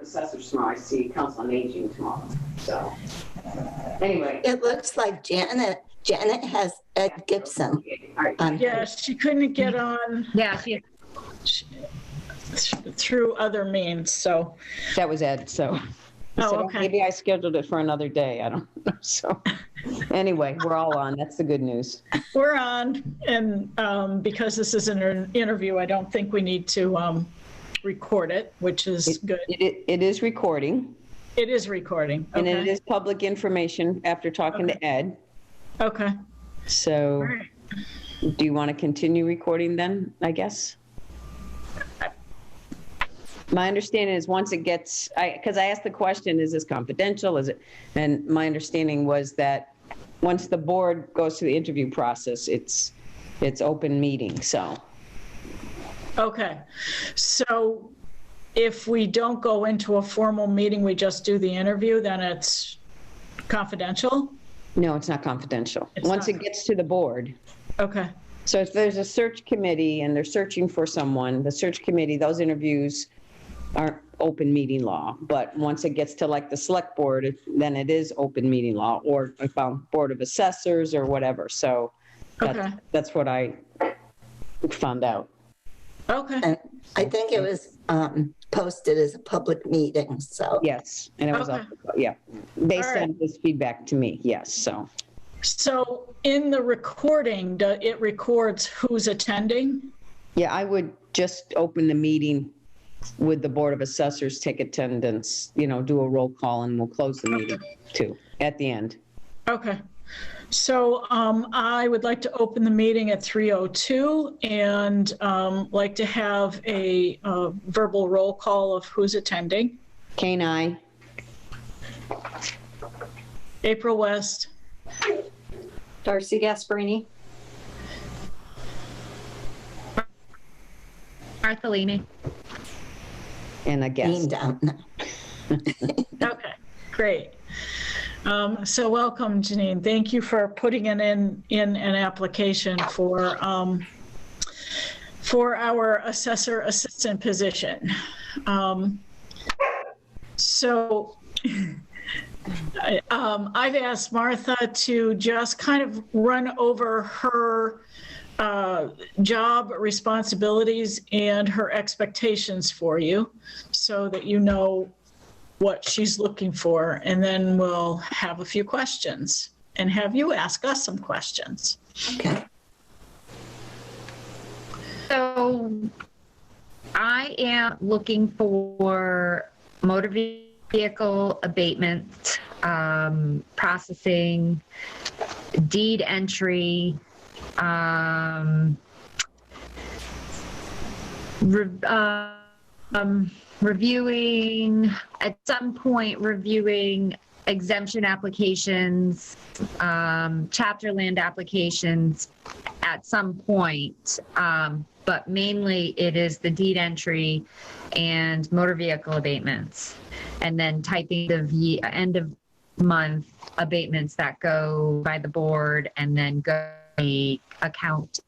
Assessors tomorrow. I see Council on Aging tomorrow. So, anyway. It looks like Janet has Ed Gibson. All right. Yeah, she couldn't get on. Yeah, Through other means, so. That was Ed, so. He said, okay. Maybe I scheduled it for another day. I don't know. So anyway, we're all on. That's the good news. We're on, and because this is an interview, I don't think we need to record it, which is good. It is recording. It is recording. And Okay. it is public information after talking to Ed. Okay. So All right. do you want to continue recording then, I guess? My understanding is once it gets, because I asked the question, is this confidential? Is it? And my understanding was that once the board goes through the interview process, it's open meeting, so. Okay. So if we don't go into a formal meeting, we just do the interview, then it's confidential? No, it's not confidential. Once it gets to the board. Okay. So if there's a search committee and they're searching for someone, the search committee, those interviews aren't open meeting law. But once it gets to like the select board, then it is open meeting law, or board of assessors or whatever. So that's what I found out. Okay. And I think it was posted as a public meeting, so. Yes, and it was, Okay. yeah, they All sent his feedback to me, yes, so. So in the recording, it records who's attending? Yeah, I would just open the meeting with the Board of Assessors, take attendance, do a roll call, and we'll close the meeting too, at the end. Okay. So I would like to open the meeting at 3:02 and like to have a verbal roll call of who's attending. Kane, aye. April West. Darcy Gasparini. Martha. And I guess. Dean down now. Okay, great. So welcome, Janine. Thank you for putting it in an application for our assessor assistant position. So I've asked Martha to just kind of run over her job responsibilities and her expectations for you so that you know what she's looking for, and then we'll have a few questions and have you ask us some questions. Okay. So I am looking for motor vehicle abatement, processing, deed entry, reviewing, at some point, reviewing exemption applications, chapter land applications at some point, but mainly it is the deed entry and motor vehicle abatements, and then typing the end of month abatements that go by the board and then go to the accountant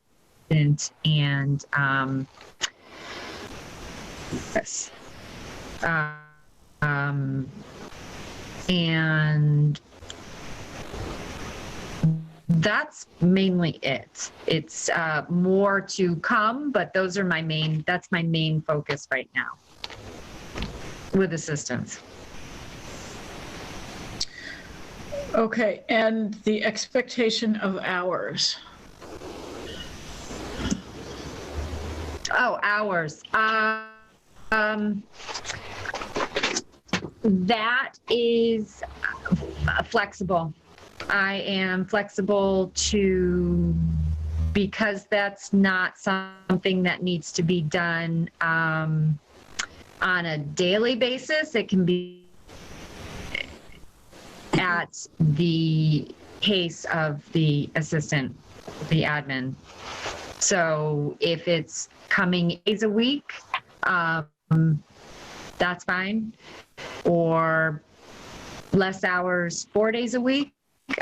and yes. And that's mainly it. It's more to come, but those are that's my main focus right now with assistance. Okay, and the expectation of hours. Oh, hours. That is flexible. I am flexible because that's not something that needs to be done on a daily basis. It can be at the pace of the assistant, the admin. So if it's coming days a week, that's fine. Or less hours, 4 days a week,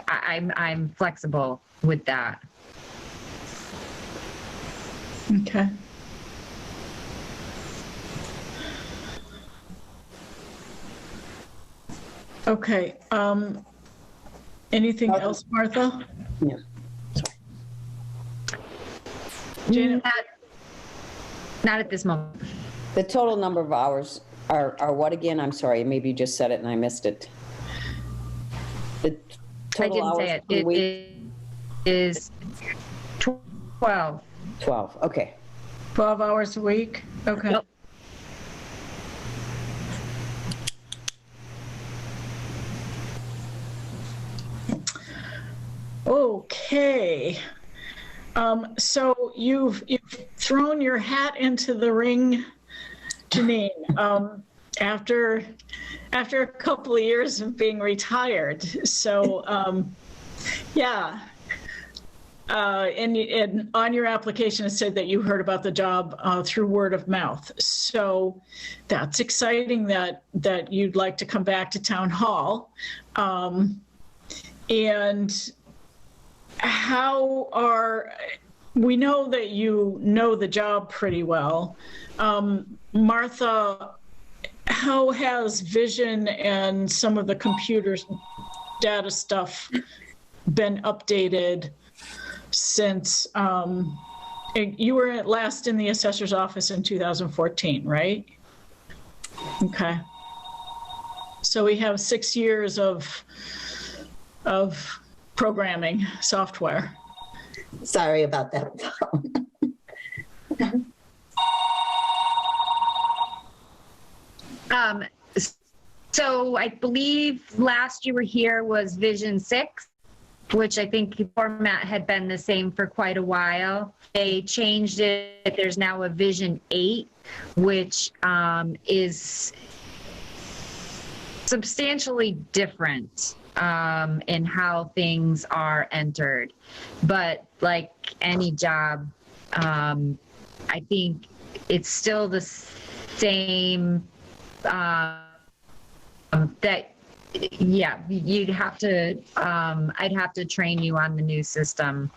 I'm flexible with that. Okay. Okay. Anything else, Martha? Yeah. Janet? Not at this moment. The total number of hours are what again? I'm sorry, maybe you just said it and I missed it. The I total didn't hours say it. per It week? is 12. 12, okay. 12 hours a week? Okay. Yep. Okay. So you've thrown your hat into the ring, Janine, after a couple of years of being retired. So, yeah. And on your application, it said that you heard about the job through word of mouth. So that's exciting that you'd like to come back to town hall. And we know that you know the job pretty well. Martha, how has vision and some of the computers data stuff been updated since you were last in the assessor's office in 2014, right? Okay. So we have 6 years of programming software. Sorry about that phone. So I believe last you were here was Vision 6, which I think the format had been the same for quite a while. They changed it. There's now a Vision 8, which is substantially different in how things are entered. But like any job, I think it's still the same that, yeah, you'd have to, I'd have to train you on the new system.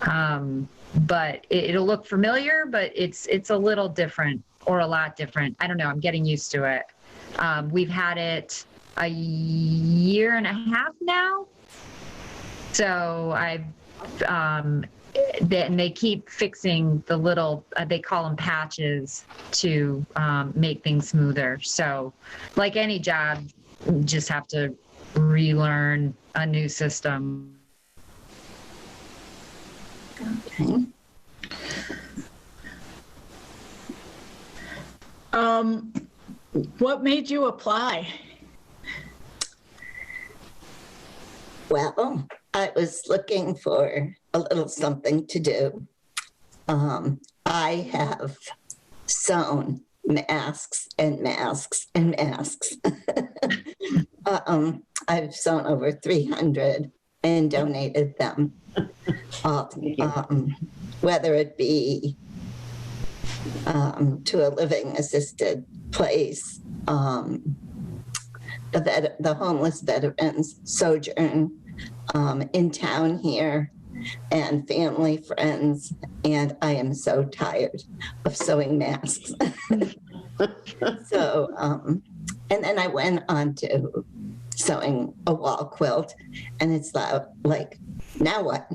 But it'll look familiar, but it's a little different or a lot different. I don't know. I'm getting used to it. We've had it a year and a half now. So they keep fixing the little, they call them patches to make things smoother. So like any job, you just have to relearn a new system. Okay. What made you apply? Well, I was looking for a little something to do. I have sewn masks and masks and masks. I've sewn over 300 and donated them. Whether it be to a living assisted place, the homeless veterans sojourn in town here, and family, friends, and I am so tired of sewing masks. So, and then I went on to sewing a wall quilt, and it's like, now what?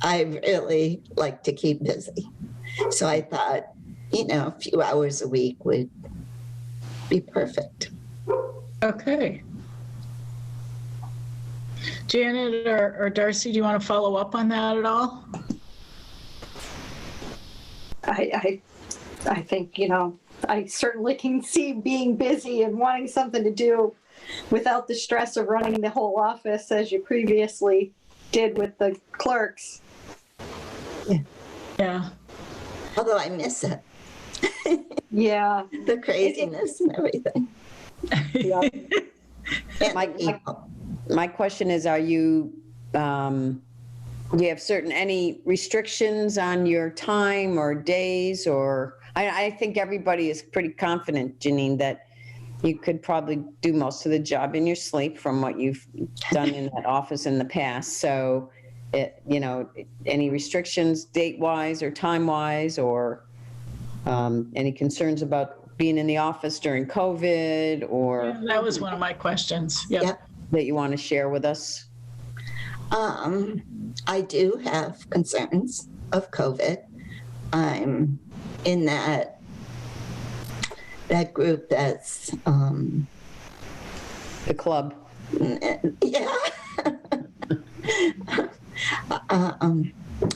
I really like to keep busy. So I thought, a few hours a week would be perfect. Okay. Janet or Darcy, do you want to follow up on that at all? I think, I certainly can see being busy and wanting something to do without the stress of running the whole office as you previously did with the clerks. Yeah. Although I miss it. Yeah. The craziness and everything. Yeah. My question is, do you have any restrictions on your time or days, or I think everybody is pretty confident, Janine, that you could probably do most of the job in your sleep from what you've done in that office in the past. So, any restrictions date-wise or time-wise, or any concerns about being in the office during COVID or That was one of my questions. Yep. Yep. that you want to share with us? I do have concerns of COVID. I'm in that group that's, The club. yeah.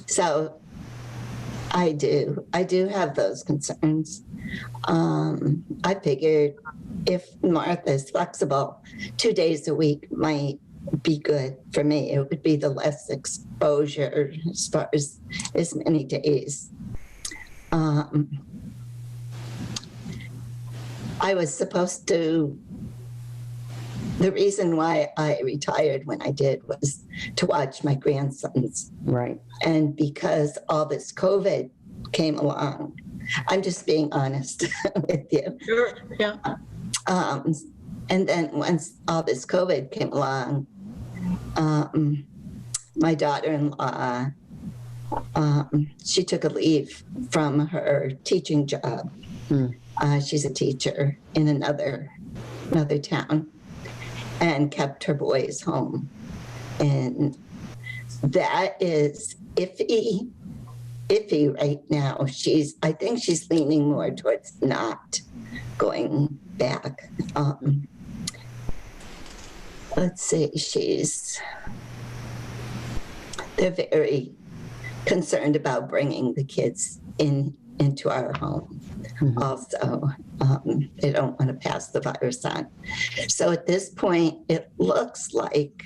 So I do have those concerns. I figured if Martha is flexible, 2 days a week might be good for me. It would be the less exposure as far as many days. I was supposed to, the reason why I retired when I did was to watch my grandsons. Right. And because all this COVID came along, I'm just being honest with you. Sure. Yeah. And then once all this COVID came along, my daughter-in-law, she took a leave from her teaching job. She's a teacher in another town, and kept her boys home. And that is iffy right now. I think she's leaning more towards not going back. Let's see, they're very concerned about bringing the kids into our home. Also, they don't want to pass the virus on. So at this point, it looks like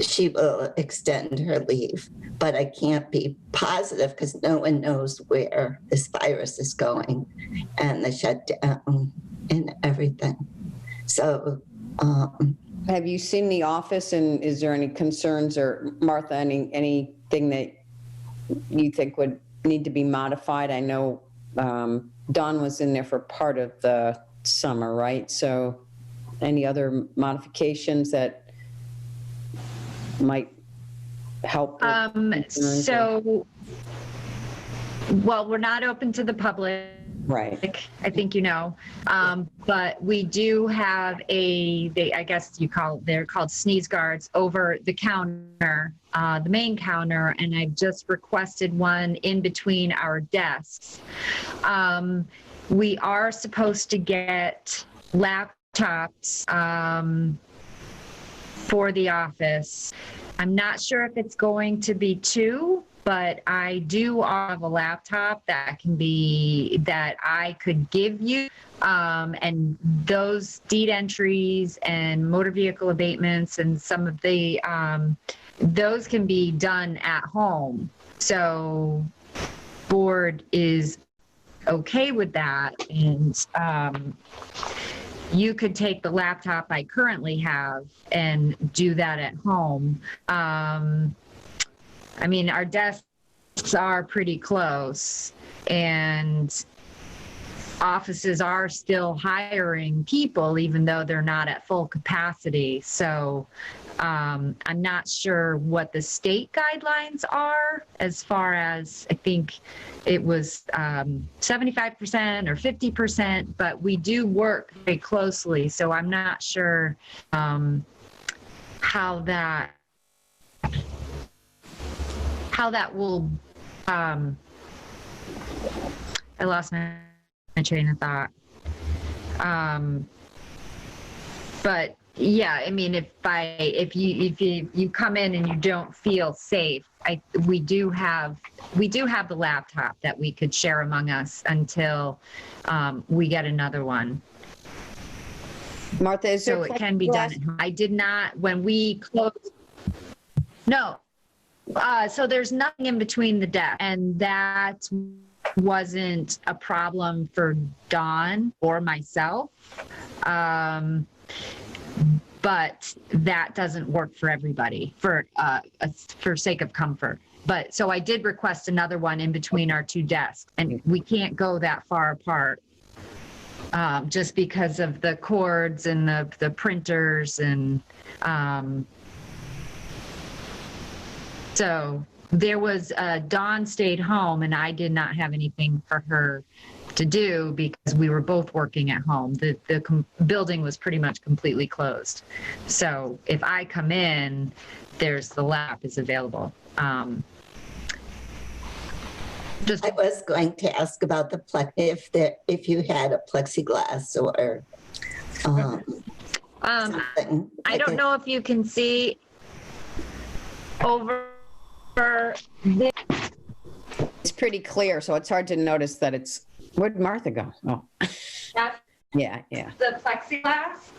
she will extend her leave, but I can't be positive because no one knows where this virus is going and the shutdown and everything. So, Have you seen the office, and is there any concerns, or Martha, anything that you think would need to be modified? I know Dawn was in there for part of the summer, right? So any other modifications that might help? So, well, we're not open to the public. Right. I think you know, but we do have I guess they're called sneeze guards over the counter, the main counter, and I've just requested one in between our desks. We are supposed to get laptops for the office. I'm not sure if it's going to be 2, but I do have a laptop that I could give you. And those deed entries and motor vehicle abatements and some of the, those can be done at home. So board is okay with that. And you could take the laptop I currently have and do that at home. I mean, our desks are pretty close, and offices are still hiring people, even though they're not at full capacity. So I'm not sure what the state guidelines are as far as, I think it was 75% or 50%, but we do work very closely. So I'm not sure how that will, I lost my train of thought. But yeah, I mean, if you come in and you don't feel safe, we do have the laptop that we could share among us until we get another one. Martha, is there So it can be done. I did not, when we closed, no. So there's nothing in between the deck, and that wasn't a problem for Dawn or myself. But that doesn't work for everybody for sake of comfort. But so I did request another one in between our 2 desks, and we can't go that far apart just because of the cords and the printers and so there was Dawn stayed home, and I did not have anything for her to do because we were both working at home. The building was pretty much completely closed. So if I come in, there's the lab is available. Just I was going to ask about the if you had a plexiglass or something. I don't know if you can see over this. It's pretty clear, so it's hard to notice that it's, where'd Martha go? Oh, That's yeah. the plexiglass.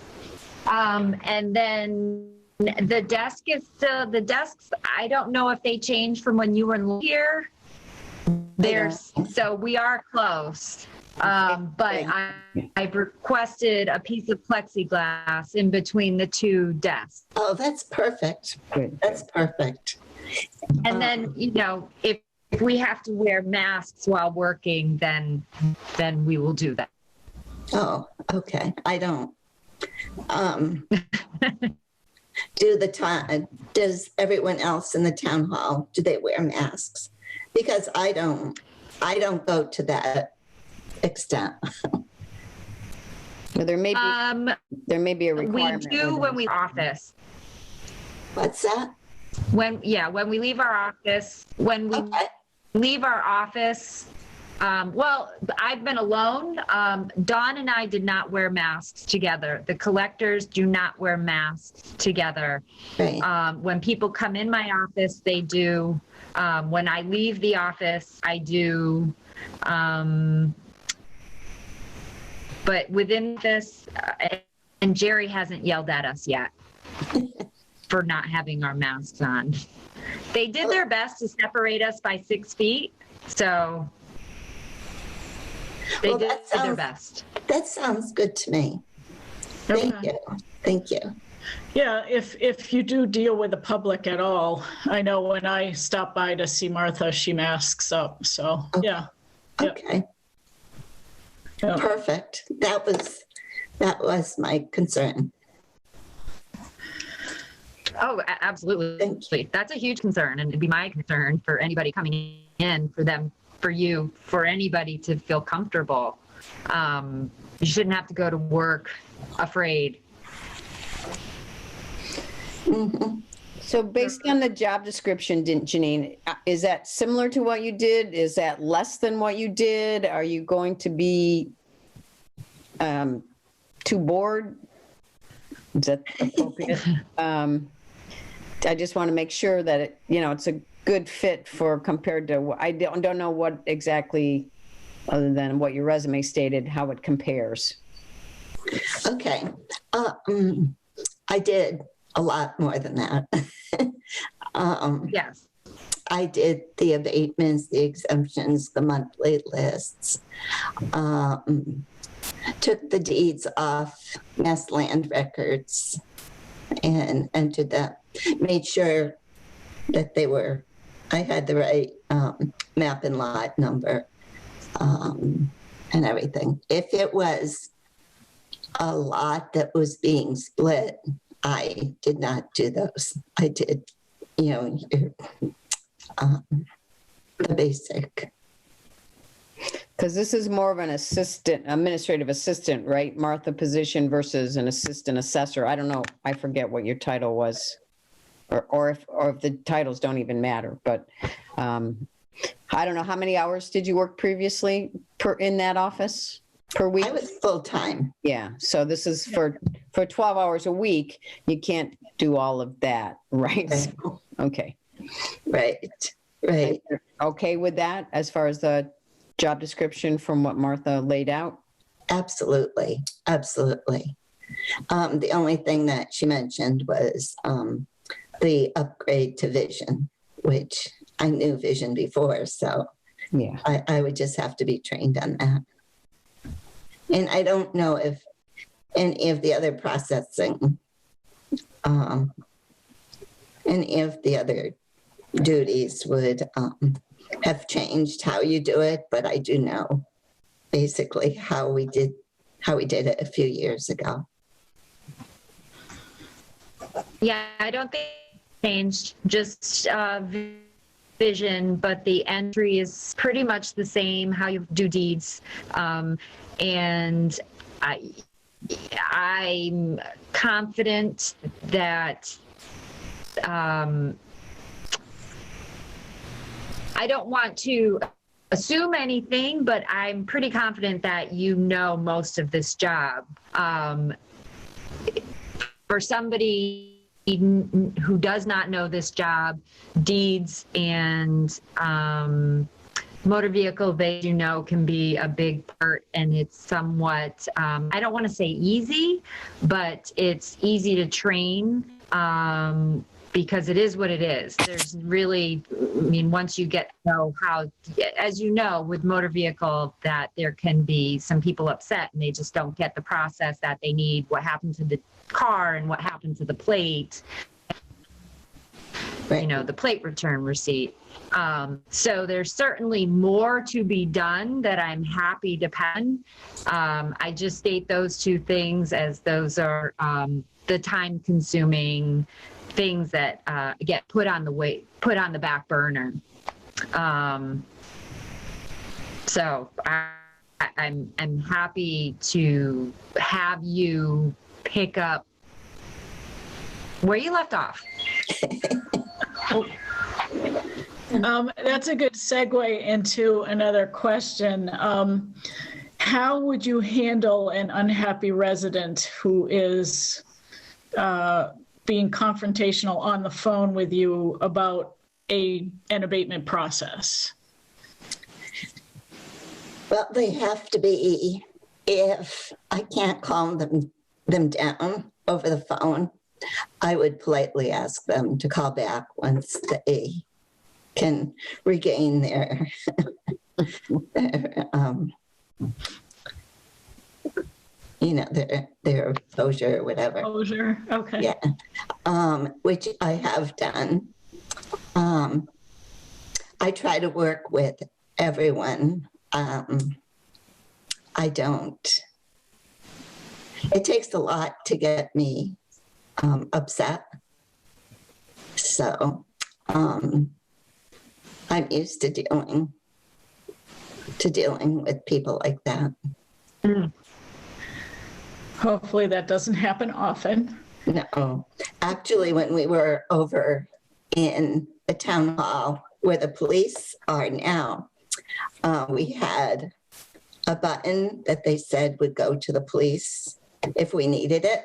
And then the desk is still, the desks, I don't know if they changed from when you were here. So we are close. But I've requested a piece of plexiglass in between the two desks. Oh, that's perfect. Good. That's perfect. And then, if we have to wear masks while working, then we will do that. Oh, okay. I don't. Does everyone else in the town hall, do they wear masks? Because I don't go to that extent. Well, there may be a requirement. We do when we office. What's that? When we leave our office, well, I've been alone. Dawn and I did not wear masks together. The collectors do not wear masks together. Right. When people come in my office, they do. When I leave the office, I do. But within this, and Jerry hasn't yelled at us yet for not having our masks on. They did their best to separate us by 6 feet, so they did their best. That sounds good to me. Thank you. Thank you. Yeah, if you do deal with the public at all, I know when I stop by to see Martha, she masks up. So yeah. Okay. Yeah. Perfect. That was my concern. Oh, absolutely. That's a huge concern, and it'd be my concern for anybody coming in, for anybody to feel comfortable. You shouldn't have to go to work afraid. Mm-hmm. So based on the job description, Janine, is that similar to what you did? Is that less than what you did? Are you going to be too bored? Is that appropriate? I just want to make sure that it's a good fit compared to, I don't know what exactly, other than what your resume stated, how it compares. Okay. I did a lot more than that. Yes. I did the abatements, the exemptions, the monthly lists, took the deeds off mass land records and entered that, made sure that I had the right map and lot number and everything. If it was a lot that was being split, I did not do those. I did, the basic. Because this is more of an administrative assistant, right? Martha position versus an assistant assessor. I don't know. I forget what your title was, or if the titles don't even matter. But I don't know. How many hours did you work previously in that office per week? I was full time. Yeah. So this is for 12 hours a week. You can't do all of that, right? Okay. Right. Okay with that as far as the job description from what Martha laid out? Absolutely. The only thing that she mentioned was the upgrade to vision, which I knew vision before. So yeah, I would just have to be trained on that. And I don't know if any of the other processing, any of the other duties would have changed how you do it, but I do know basically how we did it a few years ago. Yeah, I don't think it changed. Just vision, but the entry is pretty much the same, how you do deeds. And I'm confident that I don't want to assume anything, but I'm pretty confident that you know most of this job. For somebody who does not know this job, deeds and motor vehicle, they can be a big part, and it's somewhat, I don't want to say easy, but it's easy to train because it is what it is. There's really, once you get to know how, as you know, with motor vehicle, that there can be some people upset and they just don't get the process that they need, what happened to the car and what happened to the plate, Right. the plate return receipt. So there's certainly more to be done that I'm happy to pen. I just state those two things as those are the time consuming things that get put on the back burner. So I'm happy to have you pick up where you left off. That's a good segue into another question. How would you handle an unhappy resident who is being confrontational on the phone with you about an abatement process? Well, they have to be, if I can't calm them down over the phone, I would politely ask them to call back once they can regain their, their closure or whatever. Closure, okay. Yeah, which I have done. I try to work with everyone. I don't. It takes a lot to get me upset. So I'm used to dealing with people like that. Mm. Hopefully that doesn't happen often. No, actually, when we were over in the town hall where the police are now, we had a button that they said would go to the police if we needed it.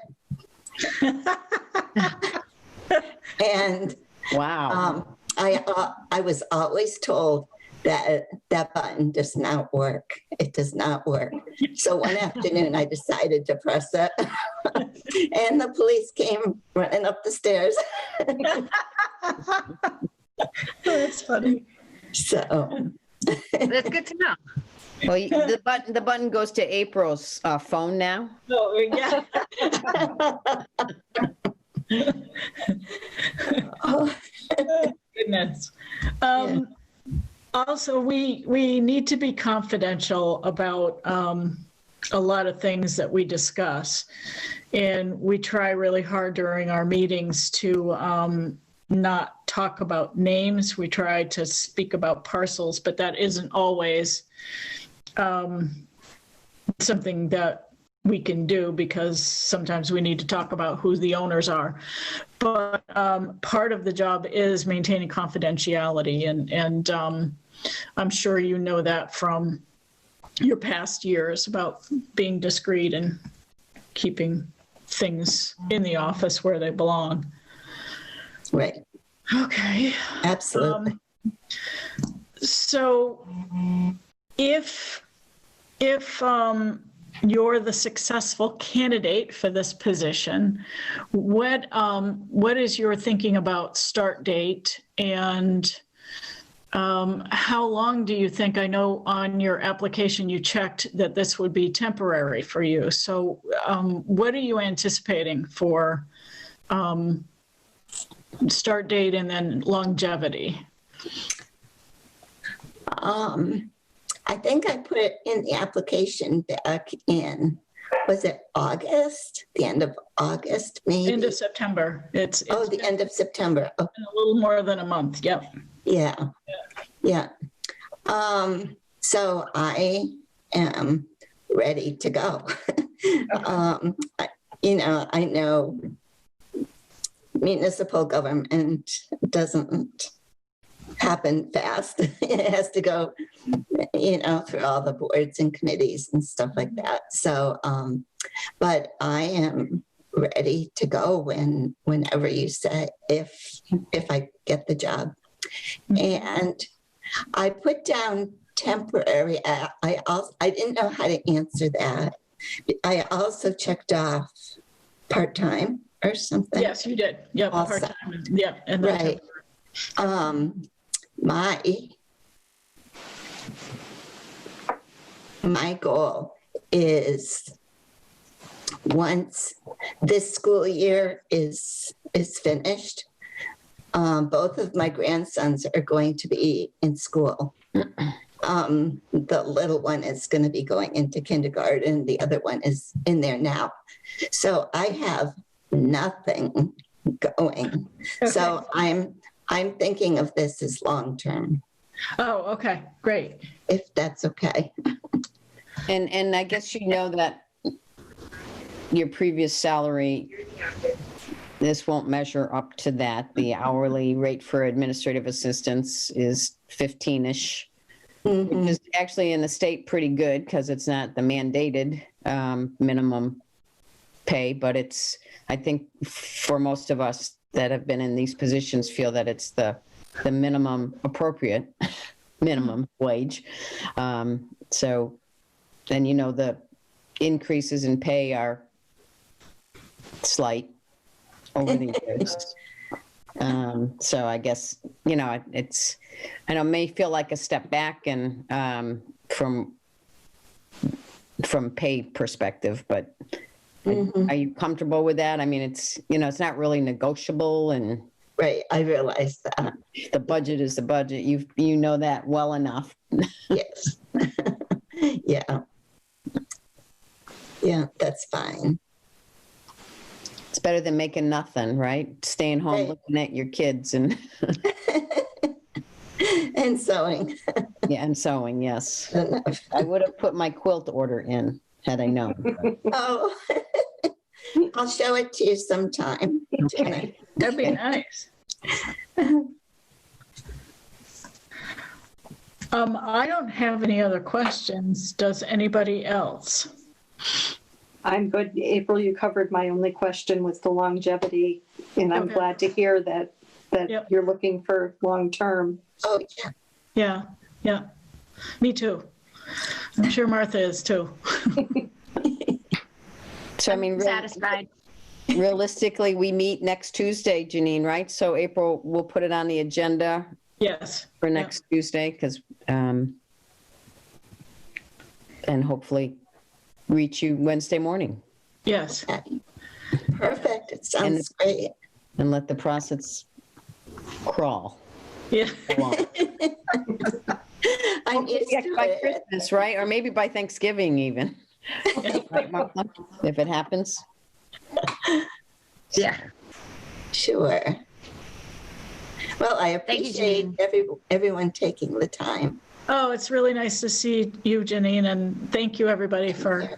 And Wow. I was always told that button does not work. It does not work. So one afternoon I decided to press it and the police came running up the stairs. That's funny. So That's good to know. Well, the button goes to April's phone now. Oh, yeah. oh, Goodness. Also, we need to be confidential about a lot of things that we discuss. And we try really hard during our meetings to not talk about names. We try to speak about parcels, but that isn't always something that we can do because sometimes we need to talk about who the owners are. But part of the job is maintaining confidentiality, and I'm sure you know that from your past years about being discreet and keeping things in the office where they belong. right. Okay. Absolutely. So if you're the successful candidate for this position, what is your thinking about start date, and how long do you think? I know on your application you checked that this would be temporary for you. So what are you anticipating for start date and then longevity? I think I put it in the application back in, was it August? The end of August, maybe? End of September. It's the end of September. Oh, been a little more than a month. Yep. Yeah. Yeah. So I am ready to go. I know municipal government doesn't happen fast. It has to go, through all the boards and committees and stuff like that. So, but I am ready to go whenever you say, if I get the job. And I put down temporary. I didn't know how to answer that. I also checked off part-time or something. Yes, you did. Yep, Also. part-time. Yep, and then Right. My goal is, once this school year is finished, both of my grandsons are going to be in school. The little one is going to be going into kindergarten. The other one is in there now. So I have nothing going. Okay. So I'm thinking of this as long-term, Oh, okay, great. if that's okay. And I guess you know that your previous salary, this won't measure up to that. The hourly rate for administrative assistants is 15-ish, Mhm. which is actually in the state pretty good because it's not the mandated minimum pay, but it's, I think for most of us that have been in these positions feel that it's the minimum appropriate minimum wage. So then, the increases in pay are slight over the years. So I guess, it's, I know, may feel like a step back and from pay perspective, but Mhm. are you comfortable with that? I mean, it's, it's not really negotiable, and Right, I realize that. the budget is the budget. You know that well enough. Yes. Yeah. Yeah, that's fine. It's better than making nothing, right? Staying home Right. looking at your kids and And sewing. yeah, and sewing. Yes, I would have put my quilt order in had I known. Oh, I'll show it to you sometime. Okay. That'd be nice. I don't have any other questions. Does anybody else? I'm good. April, you covered my only question was the longevity, and I'm Okay. glad to hear that Yep. you're looking for long-term. Oh, yeah. Yeah, yeah. Me too. I'm sure Martha is too. So I mean, Satisfied. realistically, we meet next Tuesday, Janine, right? So April, we'll put it on the agenda Yes. for next Tuesday, because and hopefully reach you Wednesday morning Yes. Perfect. It sounds great. and let the process crawl Yeah. along. I'm used to By it. Christmas, right? Or maybe by Thanksgiving even. Right, Martha? If it happens. Yeah. Sure. Well, I Thank you, appreciate everyone taking the time. Oh, it's really nice to see you, Janine, and thank you, everybody, for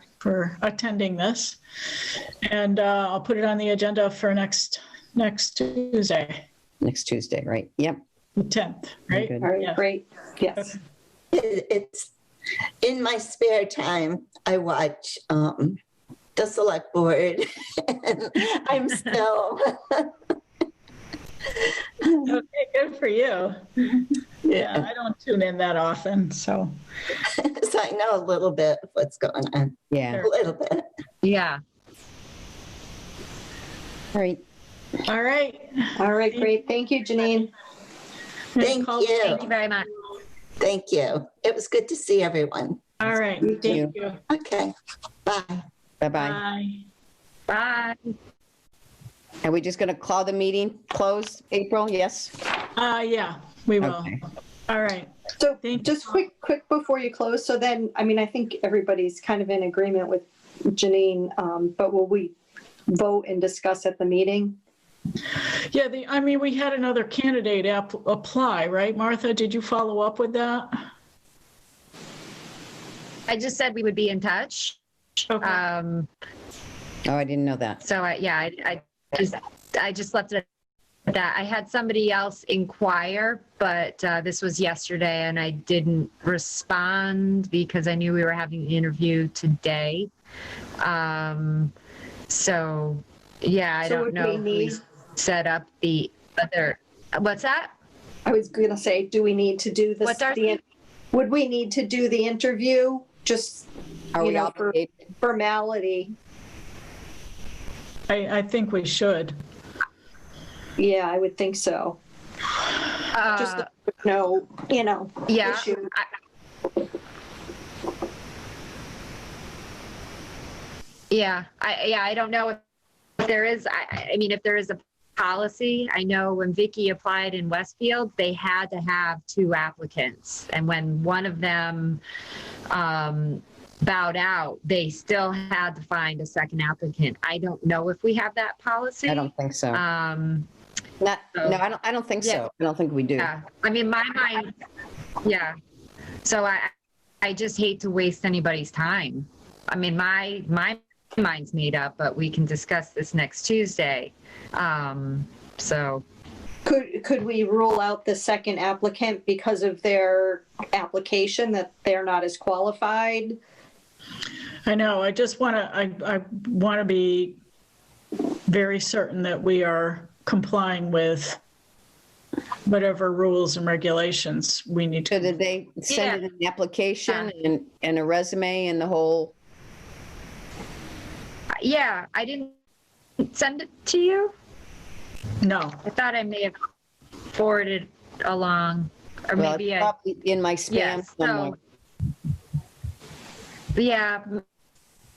attending this. And I'll put it on the agenda for next Tuesday, Next Tuesday, right? Yep. the 10th, right? Good. All right, Yeah. great. Yes. It's in my spare time, I watch the select board. And I'm still, Okay, good for you. Yeah, I don't tune in that often, so. so I know a little bit of what's going on, Yeah. a little bit. Yeah. All right. All right. All right, great. Thank you, Janine. Thank Call- you. Thank you very much. Thank you. It was good to see everyone. All right, Thank thank you. Okay, bye. Bye-bye. Bye. Bye. Are we just going to call the meeting closed, April? Yes? Yeah, we will. Okay. All right. So Thank you. just quick before you close. So then, I think everybody's kind of in agreement with Janine, but will we vote and discuss at the meeting? Yeah, I mean, we had another candidate apply, right? Martha, did you follow up with that? I just said we would be in touch. Okay. Oh, I didn't know that. So I just left it at that. I had somebody else inquire, but this was yesterday and I didn't respond because I knew we were having the interview today. So yeah, I So don't would know we if we need- set up the other, what's that? I was gonna say, do we need to do this? What's our- Would we need to do the interview, just, Are you we know, for obligated? formality? I think we should. Yeah, I would think so. Just no, Yeah, issue. I don't know if there is, I mean, if there is a policy, I know when Vicky applied in Westfield, they had to have 2 applicants. And when one of them bowed out, they still had to find a second applicant. I don't know if we have that policy. I don't think so. So- I don't think Yeah. so. I don't think we do. Yeah, I mean, my mind, yeah. So I just hate to waste anybody's time. I mean, my mind's made up, but we can discuss this next Tuesday. So, Could we rule out the second applicant because of their application, that they're not as qualified? I know, I just want to, I want to be very certain that we are complying with whatever rules and regulations we need So to. did they send Yeah. in an application and a resume and the whole? yeah, I didn't send it to you. No, I thought I may have forwarded along, or Well, maybe it's I, probably in my spam yeah, somewhere. so, yeah,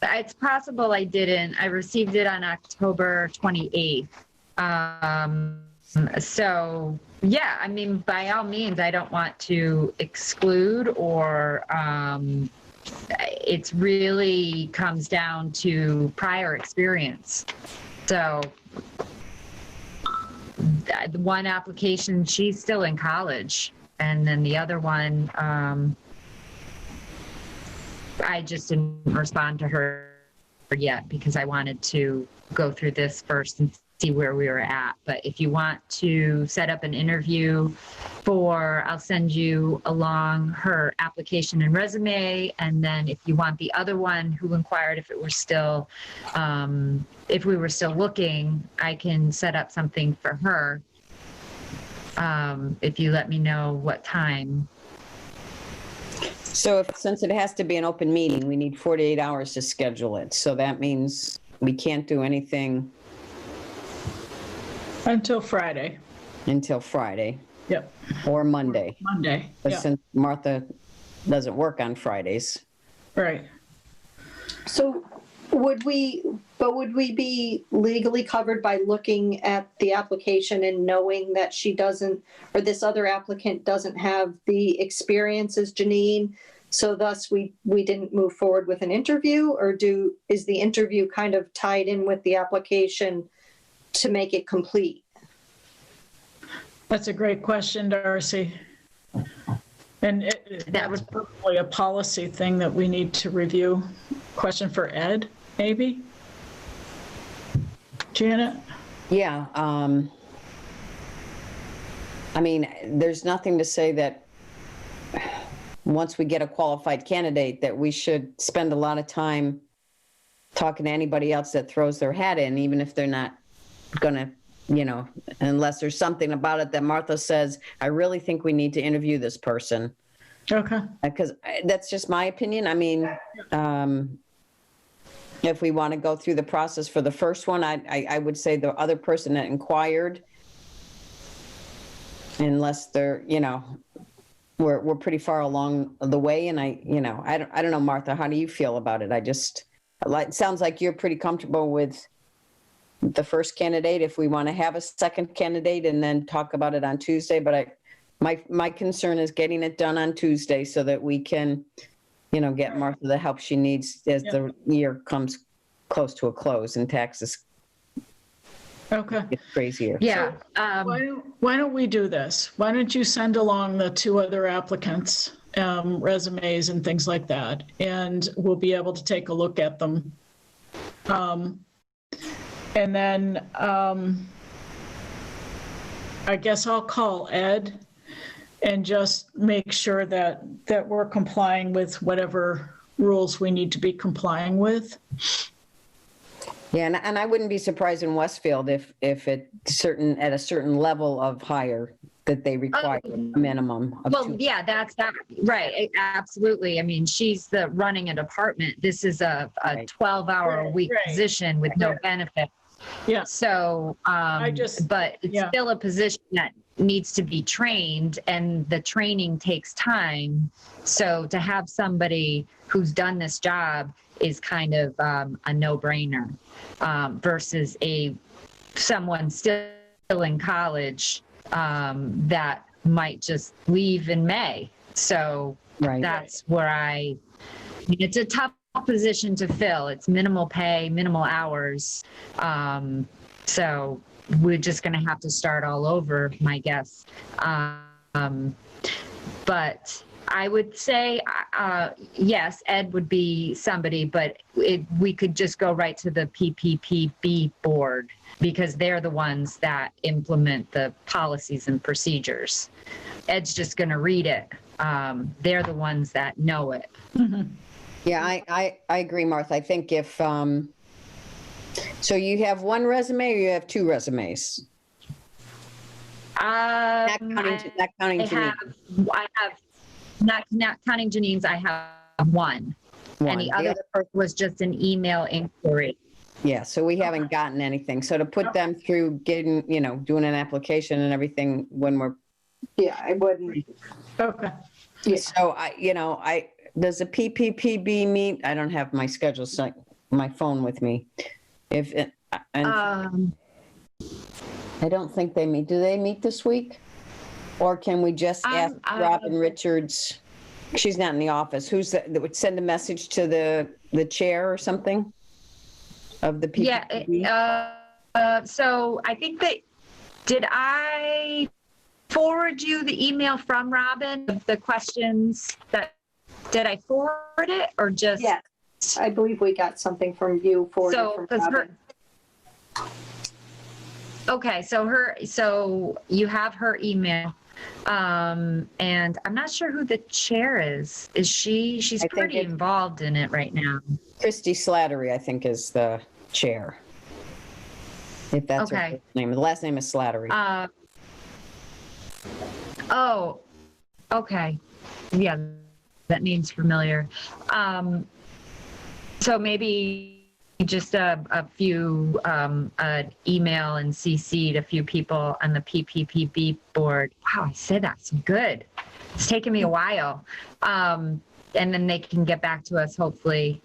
it's possible I didn't. I received it on October 28th. So, yeah, I mean, by all means, I don't want to exclude or, it really comes down to prior experience. So the one application, she's still in college. And then the other one, I just didn't respond to her yet because I wanted to go through this first and see where we were at. But if you want to set up an interview I'll send you along her application and resume. And then if you want the other one who inquired if we were still looking, I can set up something for her. If you let me know what time. So since it has to be an open meeting, we need 48 hours to schedule it. So that means we can't do anything until Friday. until Friday Yep, or Monday. Monday. But Yeah, since Martha doesn't work on Fridays. right. So would we be legally covered by looking at the application and knowing that she doesn't, or this other applicant doesn't have the experience as Janine? So thus we didn't move forward with an interview, or is the interview kind of tied in with the application to make it complete? That's a great question, Darcy. And that was probably a policy thing that we need to review. Question for Ed, maybe? Janet? Yeah. I mean, there's nothing to say that once we get a qualified candidate that we should spend a lot of time talking to anybody else that throws their hat in, even if they're not gonna, unless there's something about it that Martha says, I really think we need to interview this person. Okay. Because that's just my opinion. I mean, if we want to go through the process for the first one, I would say the other person that inquired, unless they're, we're pretty far along the way. And I don't know, Martha, how do you feel about it? It sounds like you're pretty comfortable with the first candidate, if we want to have a second candidate and then talk about it on Tuesday. But my concern is getting it done on Tuesday so that we can, get Martha the help she needs as the year comes close to a close and taxes Okay. It's crazier. Yeah. Why don't we do this? Why don't you send along the two other applicants' resumes and things like that, and we'll be able to take a look at them. And then I guess I'll call Ed and just make sure that we're complying with whatever rules we need to be complying with. Yeah, and I wouldn't be surprised in Westfield if at a certain level of hire that they require a minimum of Well, two. yeah, that's right. Absolutely. I mean, she's running a department. This is a Right. 12-hour-a-week Right. position with no benefit. Yeah. So, but it's yeah. still a position that needs to be trained, and the training takes time. So to have somebody who's done this job is kind of a no-brainer versus someone still in college that might just leave in May. So Right. that's where it's a tough position to fill. It's minimal pay, minimal hours. So we're just going to have to start all over, my guess. But I would say, yes, Ed would be somebody, but we could just go right to the PPPB board because they're the ones that implement the policies and procedures. Ed's just going to read it. They're the ones that know it. Mm-hmm. Yeah, I agree, Martha. I think if, so you have one resume or you have two resumes? Not counting Janine. Not counting Janine's, I have one. And the other was just an email inquiry. Yeah, so we haven't gotten anything. So to put them through getting, doing an application and everything when we're. Yeah, I wouldn't. Okay. Yeah. So does the PPPB meet? I don't have my schedule, my phone with me. I don't think they meet. Do they meet this week? Or can we just ask Robin Richards? She's not in the office. Who's that would send a message to the chair or something of the PPPB? Yeah. So I think did I forward you the email from Robin of the questions did I forward it or just? Yes, I believe we got something from you forwarded from Robin. Okay, so you have her email. And I'm not sure who the chair is. Is she? She's pretty involved in it right now. Christy Slattery, I think, is the chair. If that's her first name. The last name is Slattery. Oh, okay. Yeah, that name's familiar. So maybe just a few email and CC'd a few people on the PPPB board. Wow, I said that so good. It's taken me a while. And then they can get back to us hopefully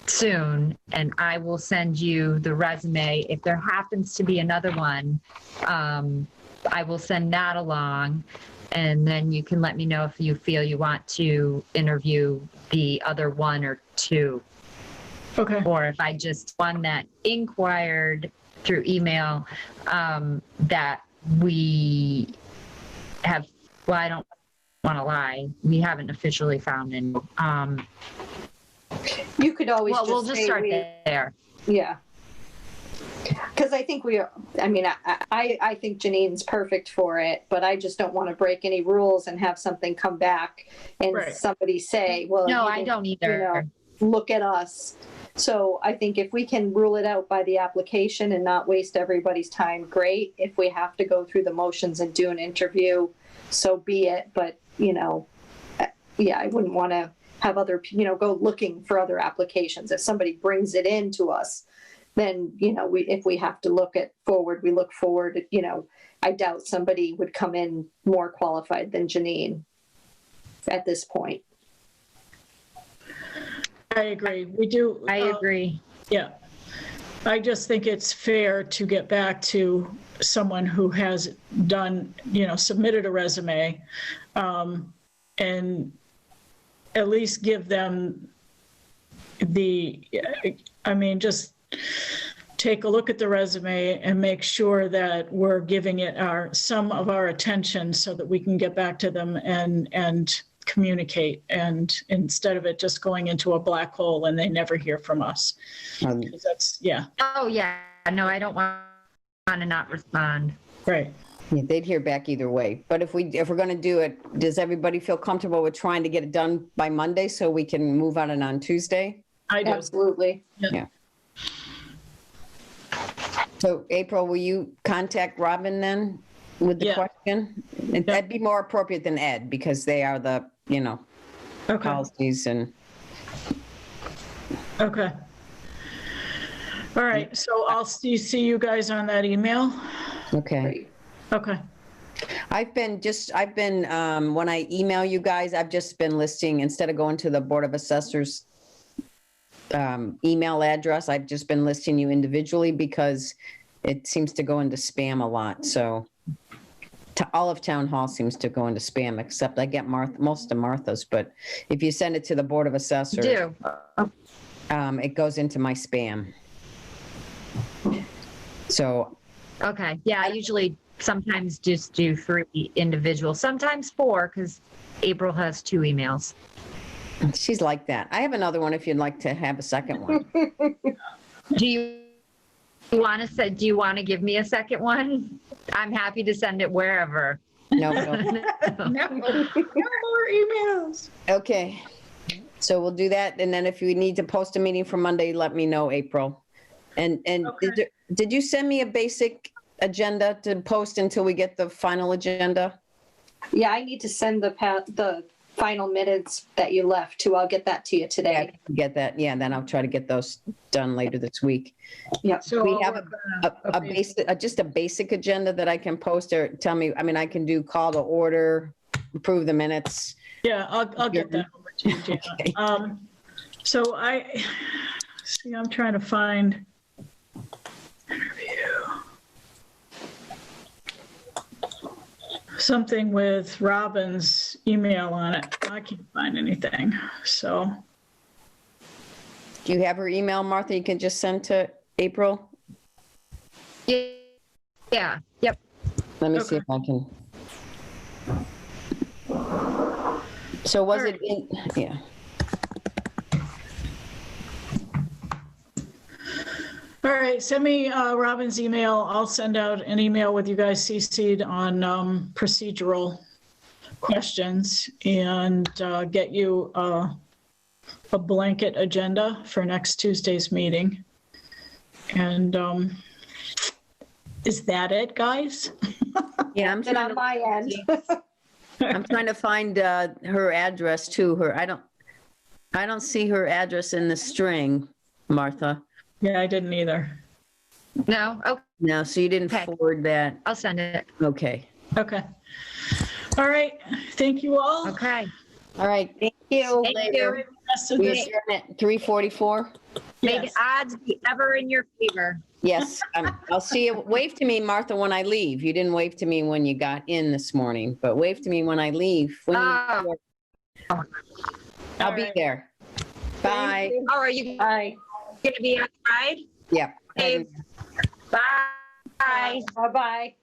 soon. And I will send you the resume. If there happens to be another one, I will send that along. And then you can let me know if you feel you want to interview the other one or two. Okay. Or if I just one that inquired through email that we have, well, I don't want to lie. We haven't officially found any. You could always we'll just start there. Yeah. Because I think I think Janine's perfect for it, but I just don't want to break any rules and have something come back and somebody say, well, no, I don't either. Look at us. So I think if we can rule it out by the application and not waste everybody's time, great. If we have to go through the motions and do an interview, so be it. But, I wouldn't want to have other, go looking for other applications. If somebody brings it in to us, then, if we have to look forward, we look forward. I doubt somebody would come in more qualified than Janine at this point. I agree. We do. I agree. Yeah. I just think it's fair to get back to someone who has done, submitted a resume, and at least give them just take a look at the resume and make sure that we're giving it some of our attention so that we can get back to them and communicate, and instead of it just going into a black hole and they never hear from us. 'Cause that's, yeah, Oh, yeah. No, I don't want to not respond. right. Yeah, they'd hear back either way. But if we're going to do it, does everybody feel comfortable with trying to get it done by Monday so we can move on it on Tuesday? I do. Absolutely. So April, will you contact Robin then with the Yeah. question? And that'd be more appropriate than Ed, because they are the, Okay, policies and, okay. All right, so I'll see you guys on that email. okay. Great. Okay, when I email you guys, I've just been listing, instead of going to the Board of Assessors email address, I've just been listing you individually because it seems to go into spam a lot. So all of Town Hall seems to go into spam, except I get most of Martha's, but if you send it to the Board of Assessors, Do. it goes into my spam. So, Okay. Yeah, I usually sometimes just do 3 individuals, sometimes 4, because April has 2 emails. she's like that. I have another one if you'd like to have a second one. Do you want to give me a second one? I'm happy to send it wherever. No. no more emails. Okay. So we'll do that. And then if you need to post a meeting for Monday, let me know, April. And Okay. did you send me a basic agenda to post until we get the final agenda? Yeah, I need to send the final minutes that you left too. I'll get that to you today. Get that. Yeah, and then I'll try to get those done later this week. Yep. So We I'll have work on A basic, just a basic agenda that I can post, or tell me, I can do call to order, approve the minutes. Yeah, I'll get that over to you, Jana. Okay. So I'm trying to find interview. Something with Robin's email on it. I can't find anything, so. Do you have her email, Martha? You can just send to April? Yeah. Yep. Let me see if I can. So was it in, yeah. All right, send me Robin's email. I'll send out an email with you guys CC'd on procedural questions and get you a blanket agenda for next Tuesday's meeting. And is that it, guys? Yeah, I'm And on my end. trying to find her address too. I don't see her address in the string, Martha. Yeah, I didn't either. No? Oh, No, so you didn't Okay. forward that. I'll send it. Okay. Okay. All right, thank you all. Okay. All right. Thank you. Thank you. Rest of We this- adjourn at 3:44. May the Yes. odds be ever in your favor. Yes, I'll see you. Wave to me, Martha, when I leave. You didn't wave to me when you got in this morning, but wave to me when I leave. Oh. I'll be right. there. Bye. Oh, are you Bye. going to be outside? Yep. Okay. Bye. Bye-bye.